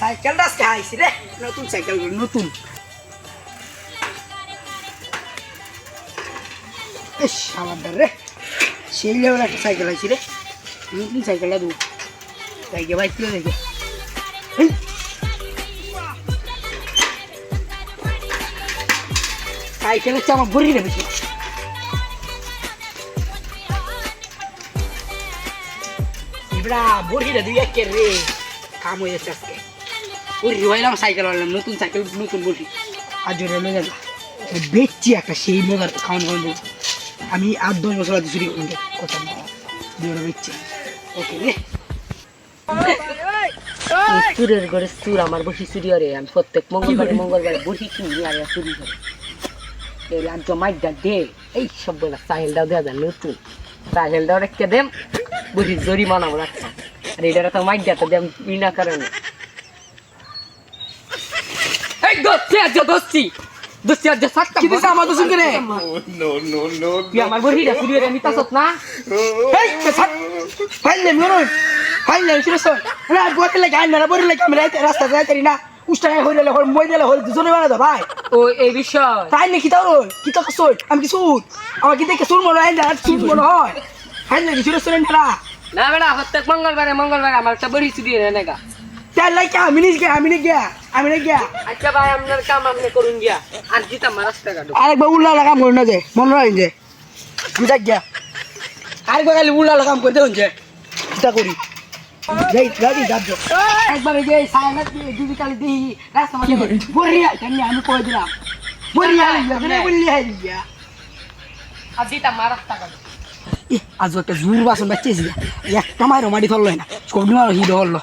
সাইকেলটা আজকে আইছি রে নতুন সাইকেল নতুন এস আমার রে সেই লেভেল একটা সাইকেল আইছি রে নতুন সাইকেলটা দু দেখে ভাই তুলে দেখে সাইকেল হচ্ছে আমার বড়ি রে বেশি ইবরা বড়ি রে দুই একের রে কাম হয়ে যাচ্ছে আজকে ওই হইলাম সাইকেল হইলাম নতুন সাইকেল নতুন বড়ি আর জোরে লয়ে গেল বেচছি একটা সেই মজার খাওয়ান খাওয়ান আমি 8-10 বছর আগে চুরি করতে কথা দুটো বেচছি ওকে রে চুরের ঘরে চুর আমার বসি চুরি করে আমি প্রত্যেক মঙ্গলবারে বসি কিনি আর চুরি করে এই লাঞ্চ মাইকটা দে এই সব বলে সাহেলটাও দেওয়া যায় নতুন সাহেলটাও রেখে দেম বসি জরিমানা রাখছে আর এটা তো মাইকটা তো দেম বিনা কারণে এই দোস্তি আজ সাতটা কি দিছ আমার দোষ করে তুই আমার বড়িটা চুরি করে আমি তাসত না এই সাত ফাইলে মরুন ফাইলে শিরসন না গোতে লাগে আইনা বড়ি লাগে আমি রাস্তা যাইতারি না উস্তায় হইলে হল মই দিলে হল দুজনে বানা দাও ভাই ও এই বিষয় তাই নাকি তাও কি তো কসই আমি কি সুদ আমার কি দেখে সুর মনে হয় না সুদ মনে হয় ফাইলে কি শিরসন না না বেটা প্রত্যেক মঙ্গলবারে আমার একটা বড়ি চুরি করে নেগা তাই লাগে আমি না গিয়া আচ্ছা ভাই আপনার কাম আপনি করুন গিয়া আর দিতাম রাস্তা কাটো আরেকবার উল্লা লাগাম করি না যে মনে হয় যে আমি যাক গিয়া আরেকবার খালি উল্লা লাগাম করতে হচ্ছে চিন্তা করি যাই যাবি যাবো একবার যে সাইলেন্ট দিদি কালি দিই রাস্তা মাঝে বড়িয়া জানি আমি কই দিলাম বড়িয়া গিয়া আর দিতাম রাস্তা কাটো আজ একটা জোর বাসন বাচ্চেছি একটা মায়ের মাটি ধরলো না কবি মারো হিদ হলো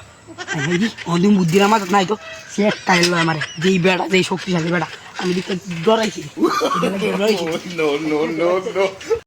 অদিন বুদ্ধির আমার নাই তো সে একটা এলো আমার যেই বেড়া যেই শক্তিশালী বেড়া আমি দেখতে ডরাইছি